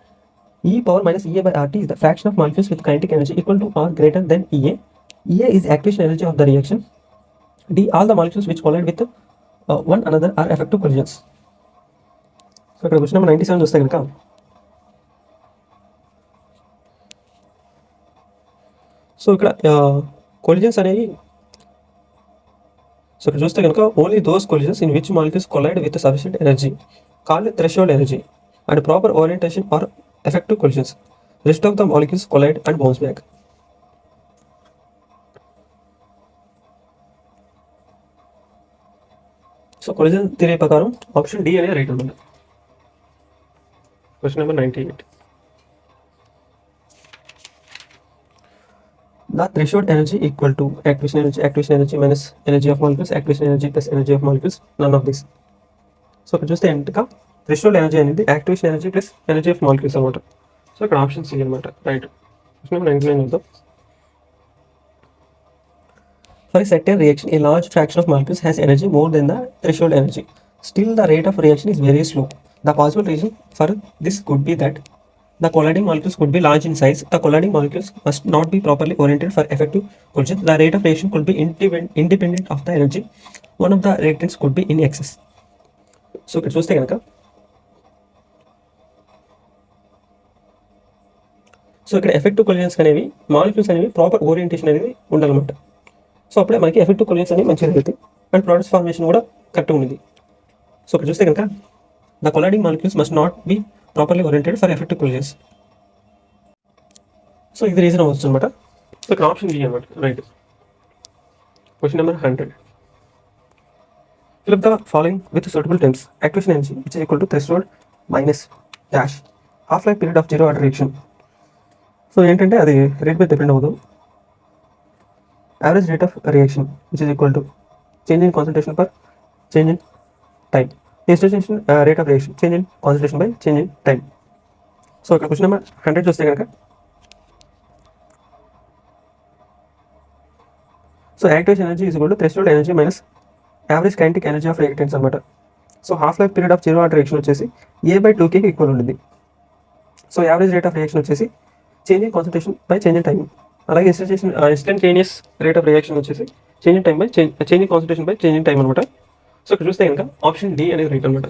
E power minus EA by RT is the fraction of molecules with kinetic energy equal to or greater than EA. EA is activation energy of the reaction. D, all the molecules which collide with one another are effective collisions. So ఇక్కడ question number 97 చూస్తే కనుక so ఇక్కడ collisions అనేవి, so ఇక్కడ చూస్తే కనుక only those collisions in which molecules collide with sufficient energy called threshold energy and proper orientation are effective collisions. Rest of the molecules collide and bounce back. So collision theory ప్రకారం option D అనేది right అనమాట. Question number 98. The threshold energy equal to activation energy minus energy of molecules, activation energy plus energy of molecules, none of this. So ఇక్కడ చూస్తే ఏంటంటే threshold energy అనేది activation energy plus energy of molecules అనమాట. So ఇక్కడ option C అనమాట, right. Question number 99 చూద్దాం. For a certain reaction, a large fraction of molecules has energy more than the threshold energy. Still, the rate of reaction is very slow. The possible reason for this could be that the colliding molecules could be large in size. The colliding molecules must not be properly oriented for effective collision. The rate of reaction could be independent of the energy. One of the reactants could be in excess. So ఇక్కడ చూస్తే కనుక so ఇక్కడ effective collisions అనేవి molecules అనేవి proper orientation అనేది ఉండాలన్నమాట. So అప్పుడే మనకి ఎఫెక్టివ్ కొలిజన్స్ అనేవి మంచిగా జరుగుతాయి అండ్ ప్రొడక్ట్స్ ఫార్మేషన్ కూడా కరెక్ట్గా ఉంది. సో ఇక్కడ చూస్తే కనుక the colliding molecules must not be properly oriented for effective collisions. So ఇది రీజన్ అవ్వచ్చు అనమాట. సో ఇక్కడ ఆప్షన్ బి అనమాట, right. Question number 100. Fill up the following with suitable terms. Activation energy which is equal to threshold minus dash half life period of zero order reaction. So ఏంటంటే అది rate మీద depend అవ్వదు. Average rate of reaction which is equal to change in concentration per change in time. Installation rate of reaction change in concentration by change in time. So ఇక్కడ question number 100 చూస్తే కనుక so activation energy is equal to threshold energy minus average kinetic energy of reactants అనమాట. So half life period of zero order reaction వచ్చేసి A/2K equal ఉంటుంది. So average rate of reaction వచ్చేసి change in concentration by change in time. అలాగే instantaneous rate of reaction వచ్చేసి change in time by change in concentration by change in time అనమాట. So ఇక్కడ చూస్తే కనుక option D అనేది right అనమాట.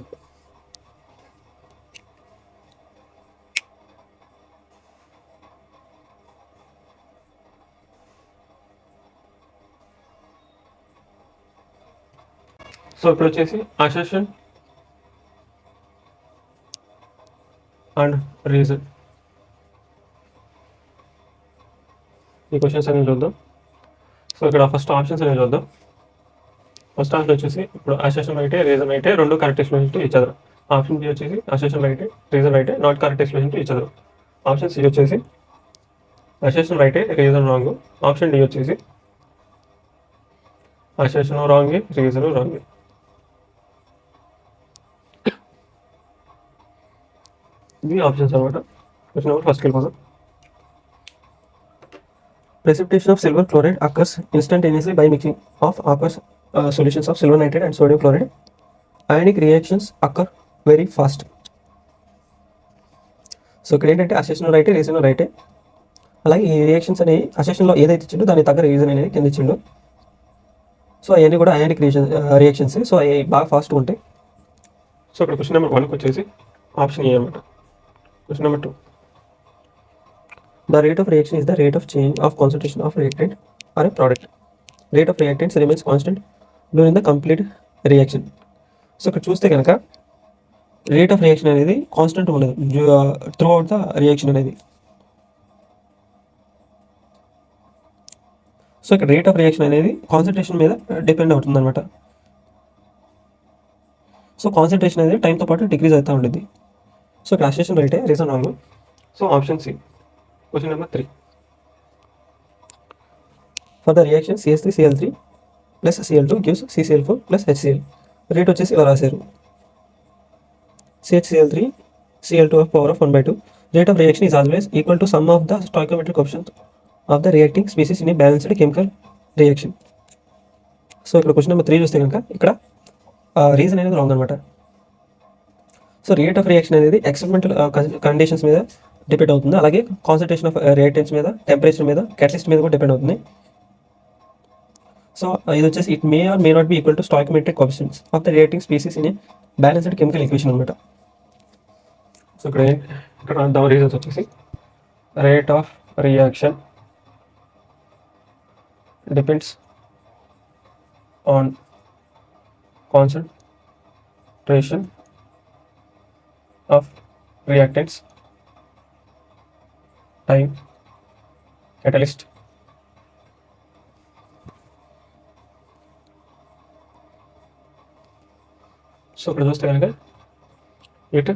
So ఇప్పుడు వచ్చేసి అసర్షన్ అండ్ రీజన్ ఈ క్వశ్చన్స్ అనేవి చూద్దాం. సో ఇక్కడ ఫస్ట్ ఆప్షన్స్ అనేవి చూద్దాం. ఫస్ట్ ఆప్షన్ వచ్చేసి ఇప్పుడు అసర్షన్ రైటే రీజన్ రైటే రెండు correct explanation to each other. Option B వచ్చేసి అసర్షన్ రైటే రీజన్ రైటే not correct explanation to each other. Option C వచ్చేసి అసర్షన్ రైటే రీజన్ రాంగ్. ఆప్షన్ డి వచ్చేసి అసెషన్ రాంగ్, రీజన్ రాంగ్. ఇవి ఆప్షన్స్ అనమాట. క్వశ్చన్ నెంబర్ ఫస్ట్కి వెళ్ళిపోదాం. Precipitation of silver chloride occurs instantaneously by mixing of aqueous solutions of silver nitrate and sodium chloride. Ionic reactions occur very fast. So ఇక్కడ ఏంటంటే assertion రైటే, reason రైటే. అలాగే ఈ రియాక్షన్స్ అనేవి అసెషన్లో ఏదైతే ఇచ్చిండో దానికి తగ్గ రీజన్ అనేది కింద ఇచ్చిండు. సో అవన్నీ కూడా అయానిక్ రియాక్షన్స్. సో అవి బాగా ఫాస్ట్గా ఉంటాయి. సో ఇక్కడ క్వశ్చన్ నెంబర్ 1కి వచ్చేసి ఆప్షన్ ఏ అనమాట. Question number 2. The rate of reaction is the rate of change of concentration of reactant or a product. Rate of reactants remains constant during the complete reaction. So ఇక్కడ చూస్తే కనుక rate of reaction అనేది constant ఉండదు through out the reaction అనేది. So ఇక్కడ rate of reaction అనేది concentration మీద depend అవుతుంది అనమాట. సో కాన్సన్ట్రేషన్ అనేది టైంతో పాటు డిక్రీజ్ అవుతూ ఉంటుంది. సో ఇక్కడ అసెషన్ రేటే, reason wrong. So option C. Question number 3. For the reaction CH3Cl3 plus Cl2 gives CCl4 plus HCl. Rate వచ్చేసి ఇలా రాశారు. CHCl3 Cl2 of power of 1/2. Rate of reaction is always equal to sum of the stoichiometric coefficients of the reacting species in a balanced chemical reaction. So ఇక్కడ question number 3 చూస్తే కనుక ఇక్కడ reason అనేది wrong అనమాట. So rate of reaction అనేది experimental conditions మీద depend అవుతుంది. అలాగే కాన్సన్ట్రేషన్ ఆఫ్ రియాక్టెంట్స్ మీద, టెంపరేచర్ మీద, క్యాటలిస్ట్ మీద కూడా డిపెండ్ అవుతుంది. సో ఇది వచ్చేసి it may or may not be equal to stoichiometric coefficients of the reacting species in a balanced chemical equation అనమాట. సో ఇక్కడ రాద్దాం రీజన్స్ వచ్చేసి rate of reaction depends on concentration of reactants, time, catalyst, so ఇక్కడ చూస్తే కనుక it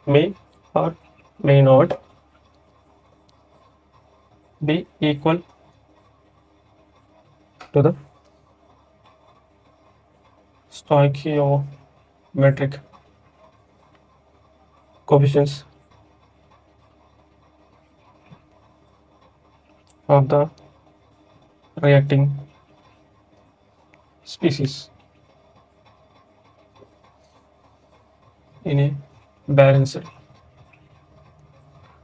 may or may not be equal to the stoichiometric coefficients of the reacting species in a balanced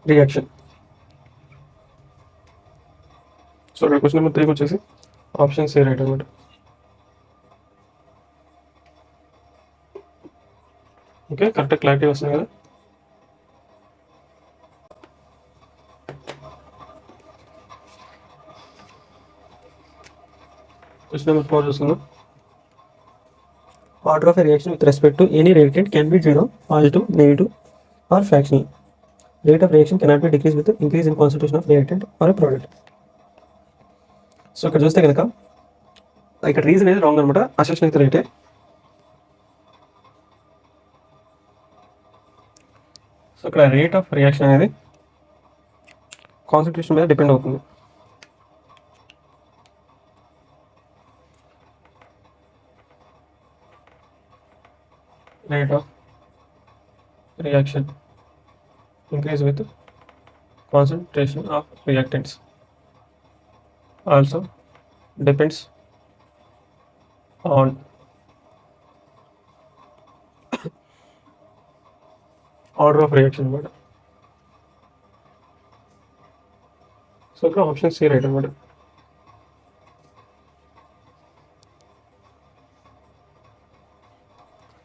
reaction. So ఇక్కడ question number 3 వచ్చేసి option C right అనమాట. Okay, correct clarity వస్తుంది కదా. Question number 4 చూస్తున్నాం. Order of a reaction with respect to any reactant can be 0, positive, negative or fractional. Rate of reaction cannot be decreased with increase in concentration of reactant or a product. So ఇక్కడ చూస్తే కనుక ఇక్కడ reason అనేది wrong అనమాట. Assertion అయితే రైటే. So ఇక్కడ rate of reaction అనేది కాన్సన్ట్రేషన్ మీద డిపెండ్ అవుతుంది. Rate of reaction increase with concentration of reactants. Also depends on order of reaction. So ఇక్కడ ఆప్షన్ సి రైట్ అనమాట.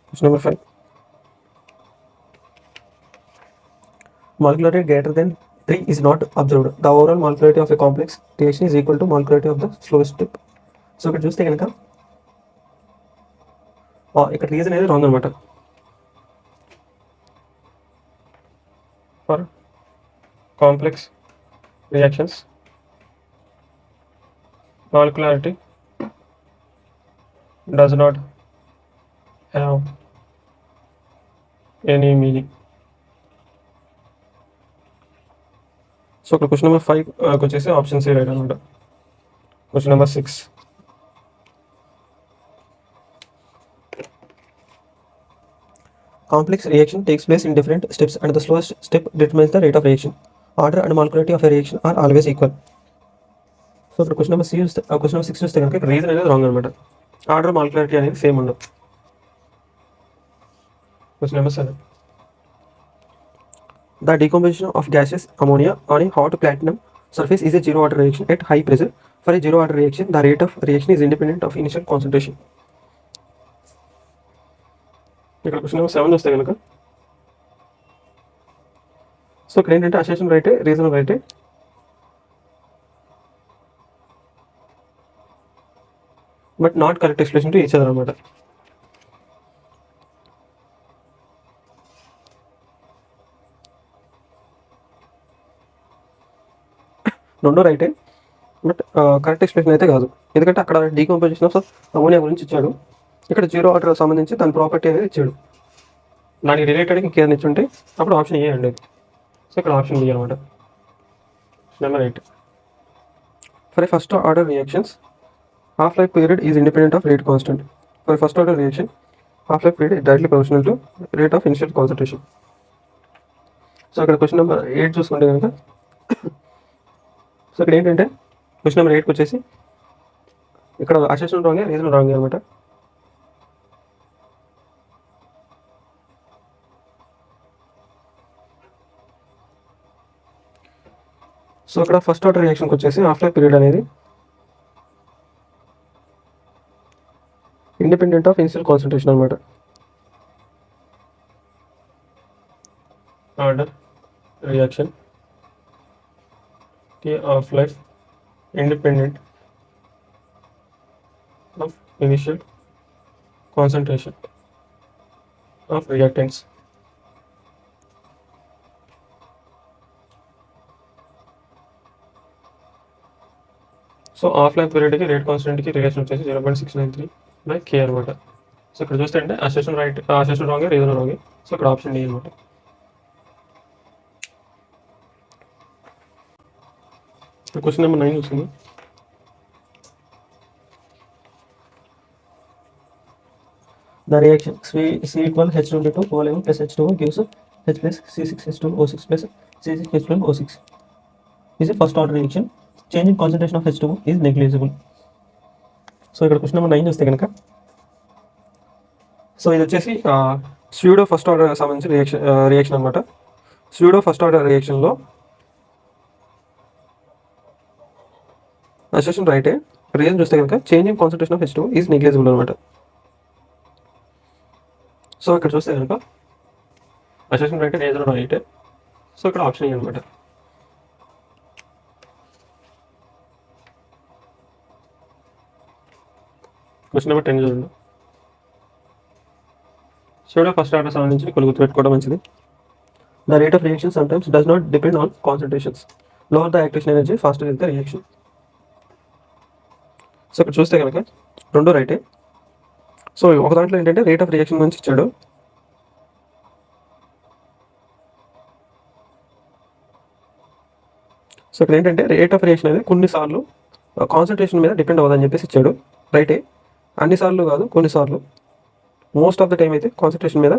Question number 5. Molecularity greater than 3 is not observed. The overall molecularity of a complex reaction is equal to molecularity of the slowest step. So ఇక్కడ చూస్తే కనుక ఇక్కడ reason అనేది wrong అనమాట. For complex reactions molecularity does not have any meaning. So ఇక్కడ question number 5 వచ్చేసి option C right అనమాట. Question number 6. Complex reaction takes place in different steps and the slowest step determines the rate of reaction. Order and molecularity of a reaction are always equal. So ఇక్కడ question number question number 6 చూస్తే కనుక ఇక్కడ reason అనేది wrong అనమాట. Order molecularity అనేది same ఉండవు. Question number 7. The decomposition of gaseous ammonia on a hot platinum surface is a zero order reaction at high pressure. For a zero order reaction, the rate of reaction is independent of initial concentration. ఇక్కడ question number 7 వస్తే కనుక so ఇక్కడ ఏంటంటే assertion రైటే reason రైటే but not correct explanation to each other అనమాట. రెండో రైటే బట్ కరెక్ట్ ఎక్స్ప్లెనేషన్ అయితే కాదు, ఎందుకంటే అక్కడ డీకంపోజిషన్ ఆఫ్ అమోనియా గురించి ఇచ్చాడు, ఇక్కడ జీరో ఆర్డర్ సంబంధించి దాని ప్రాపర్టీ అనేది ఇచ్చాడు. దానికి రిలేటెడ్ ఇంకేదైనా ఇచ్చుంటే అప్పుడు ఆప్షన్ ఏ అండి. సో ఇక్కడ ఆప్షన్ బి అనమాట. Number 8. For a first order reactions half life period is independent of rate constant. For first order reaction half life period directly proportional to rate of initial concentration. So ఇక్కడ question number 8 చూసుకుంటే కనుక so ఇక్కడ ఏంటంటే question number 8కి వచ్చేసి ఇక్కడ assertion wrong reason wrong అనమాట. So ఇక్కడ ఫస్ట్ ఆర్డర్ రియాక్షన్కి వచ్చేసి హాఫ్ లైఫ్ పీరియడ్ అనేది ఇండిపెండెంట్ ఆఫ్ ఇనిషియల్ కాన్సన్ట్రేషన్ అనమాట. Order reaction half life independent of initial concentration of reactants. So half life పీరియడ్కి రేట్ కాన్స్టెంట్కి రిలేషన్ వచ్చేసి 0.693/K అనమాట. సో ఇక్కడ చూస్తే అంటే assertion right assertion wrong reason wrong. So ఇక్కడ ఆప్షన్ డి అనమాట. క్వశ్చన్ నెంబర్ 9 చూస్తుంది. The reaction C=H2O2 co-11 plus H2O gives H plus C6H12O6 plus C6H12O6 is a first order reaction. Change in concentration of H2O is negligible. So ఇక్కడ question number 9 వస్తే కనుక so ఇది వచ్చేసి pseudo first order సంబంధించిన reaction అనమాట. Pseudo first order రియాక్షన్లో assertion రైటే reason చూస్తే కనుక change in concentration of H2O is negligible అనమాట. సో ఇక్కడ చూస్తే కనుక అసెషన్ రైటే రీజన్ రైటే. సో ఇక్కడ ఆప్షన్ అనమాట. క్వశ్చన్ నెంబర్ 10 చూడండి. సోడా ఫస్ట్ ఆర్డర్ సంబంధించి కొన్ని గుర్తుపెట్టుకోవడం మంచిది. The rate of reaction sometimes does not depend on concentrations. Lower the activation energy faster is the reaction. So ఇక్కడ చూస్తే కనుక రెండో రైటే. సో ఒక దాంట్లో ఏంటంటే రేట్ ఆఫ్ రియాక్షన్ గురించి ఇచ్చాడు, సో ఇక్కడ ఏంటంటే రేట్ ఆఫ్ రియాక్షన్ అనేది కొన్నిసార్లు కాన్సన్ట్రేషన్ మీద డిపెండ్ అవ్వదని చెప్పేసి ఇచ్చాడు. రైటే, అన్నిసార్లు కాదు కొన్నిసార్లు, మోస్ట్ ఆఫ్ ద టైం అయితే కాన్సన్ట్రేషన్ మీద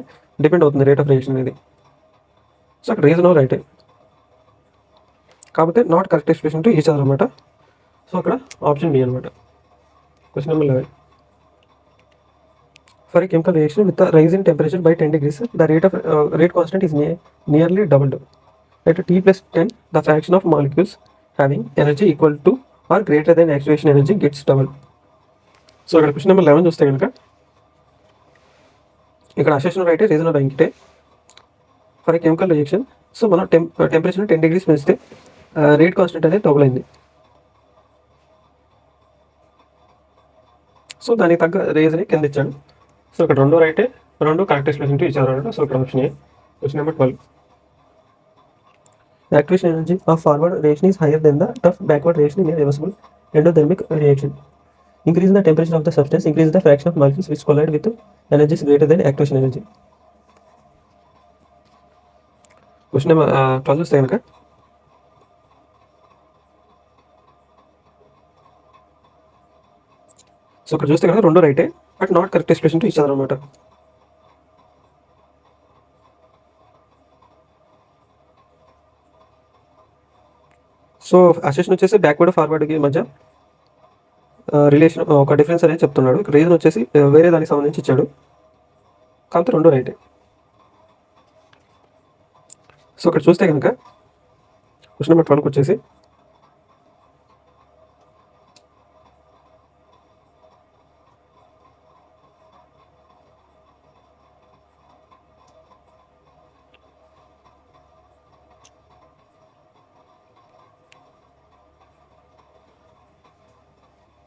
డిపెండ్ అవుతుంది రేట్ ఆఫ్ రియాక్షన్ అనేది. సో అక్కడ రీజన్ రైటే, కాకపోతే not correct expression to each other అనమాట. సో అక్కడ ఆప్షన్ బి అనమాట. Question number 11. For a chemical reaction with a rise in temperature by 10 degrees, the rate constant is nearly doubled. At T plus 10, the fraction of molecules having energy equal to or greater than activation energy gets doubled. So ఇక్కడ question number 11 చూస్తే కనుక ఇక్కడ assertion రైటే reason రైటే. For a chemical reaction so మనం temperature 10 degrees పెంచితే rate constant అనేది double అయింది. సో దానికి తగ్గ రీజన్ కింద ఇచ్చాడు. సో ఇక్కడ రెండో రైటే, రెండు కరెక్ట్ ఎక్స్ప్రెషన్ ఇచ్చారు అనమాట. సో ఇక్కడ option A. Question number 12. The activation energy of forward reaction is higher than the tough backward reaction in a reversible endothermic reaction. Increase the temperature of the substance, increase the fraction of molecules which collide with energies greater than activation energy. Question number 12 చూస్తే కనుక so ఇక్కడ చూస్తే కనుక రెండో రైటే but not correct expression to ఇచ్చారు అనమాట. So assertion వచ్చేసి బ్యాక్వర్డ్ ఫార్వర్డ్కి మధ్య రిలేషన్ ఒక డిఫరెన్స్ అనేది చెప్తున్నాడు. రీజన్ వచ్చేసి వేరే దానికి సంబంధించి ఇచ్చాడు, కాకపోతే రెండు రైటే. సో ఇక్కడ చూస్తే కనుక క్వశ్చన్ నెంబర్ 12 వచ్చేసి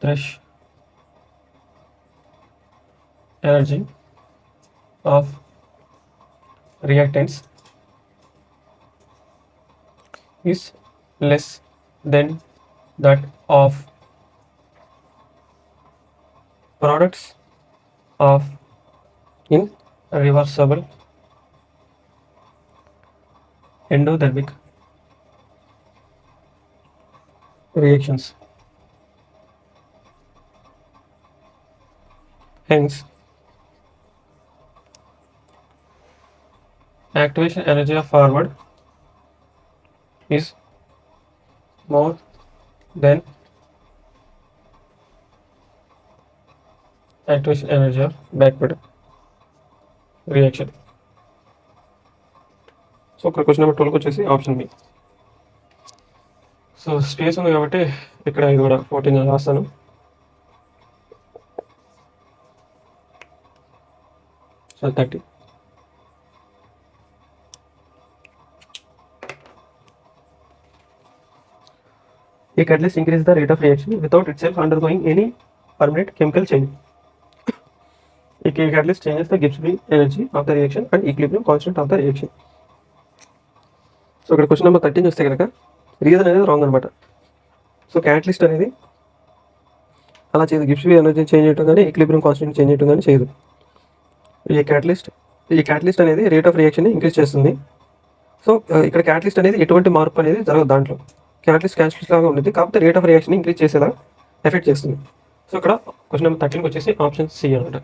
thresh energy of reactants is less than that of products of irreversible endothermic reactions. Hence, activation energy of forward is more than activation energy of backward reaction. So ఇక్కడ question number 12 వచ్చేసి option B. So space ఉంది కాబట్టి ఇక్కడ ఇది కూడా 14 రాస్తాను. So 30. A catalyst increases the rate of reaction without itself undergoing any permanent chemical change. A catalyst changes the Gibbs energy of the reaction and equilibrium constant of the reaction. So ఇక్కడ question number 13 చూస్తే కనుక reason అనేది wrong అనమాట. So catalyst అనేది అలా చేయదు, Gibbs energy change చేయడం కానీ ఈక్విలిబ్రియం కాన్స్టెంట్ చేంజ్ చేయడం కానీ చేయదు. ఈ క్యాటలిస్ట్ అనేది రేట్ ఆఫ్ రియాక్షన్ ఇంక్రీజ్ చేస్తుంది. సో ఇక్కడ క్యాటలిస్ట్ అనేది ఎటువంటి మార్పు అనేది జరగదు, దాంట్లో క్యాటలిస్ట్ లాగా ఉంటుంది, కాకపోతే రేట్ ఆఫ్ రియాక్షన్ ఇంక్రీజ్ చేసేలా ఎఫెక్ట్ చేస్తుంది. సో ఇక్కడ క్వశ్చన్ నెంబర్ 13 వచ్చేసి ఆప్షన్ సి అనమాట.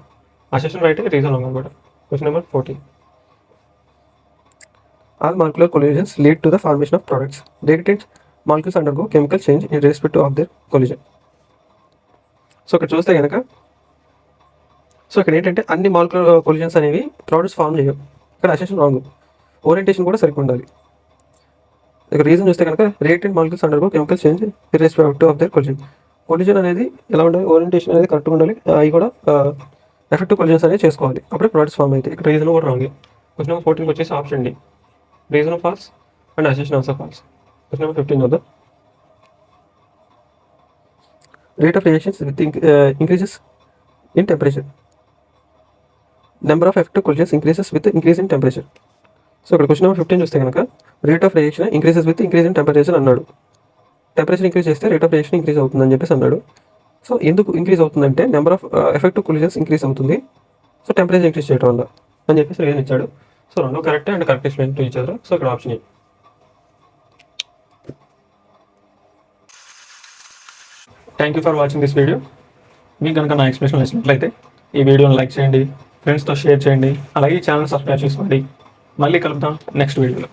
అసెషన్ రైట్, రీజన్ రాంగ్ అనమాట. Question number 14. All molecular collisions lead to the formation of products. Reactant molecules undergo chemical change in respect of their collision. So ఇక్కడ చూస్తే కనుక ఇక్కడ ఏంటంటే అన్ని మాలిక్యులర్ కొలిజన్స్ అనేవి ప్రోడక్ట్స్ ఫామ్ చేయవు. ఇక్కడ అసెషన్ రాంగ్, ఓరియంటేషన్ కూడా సరిగ్గా ఉండాలి. ఇక్కడ రీజన్ చూస్తే కనుక reactant molecules undergo chemical change irrespective of their collision అనేది ఎలా ఉండాలి, ఓరియంటేషన్ అనేది కరెక్ట్గా ఉండాలి, అవి కూడా ఎఫెక్టివ్ కొలిజన్స్ అనేది చేసుకోవాలి, అప్పుడే ప్రోడక్ట్స్ ఫామ్ అవుతాయి. ఇక్కడ రీజన్ కూడా రాంగ్. క్వశ్చన్ నెంబర్ 14 వచ్చేసి option D, reason false and assertion also false. Question number 15 వద్ద rate of reactions with increases in temperature, number of effective collisions increases with increase in temperature. So ఇక్కడ question number 15 చూస్తే కనుక rate of reaction increases with increase in temperature అన్నాడు. Temperature increase చేస్తే rate of reaction increase అవుతుందని చెప్పేసి అన్నాడు. So ఎందుకు increase అవుతుందంటే number of effective collisions increase అవుతుంది, సో టెంపరేచర్ ఇంక్రీజ్ చేయడం వల్ల అని చెప్పేసి రీజన్ ఇచ్చాడు. సో రెండు correct and correct explain to each other. So ఇక్కడ option A. Thank you for watching this video. మీకు కనుక నా ఎక్స్ప్లెనేషన్ నచ్చినట్లయితే ఈ వీడియోని లైక్ చేయండి, ఫ్రెండ్స్తో షేర్ చేయండి, అలాగే ఈ ఛానల్ సబ్స్క్రైబ్ చేసుకోండి. మళ్ళీ కలుద్దాం నెక్స్ట్ వీడియోలో.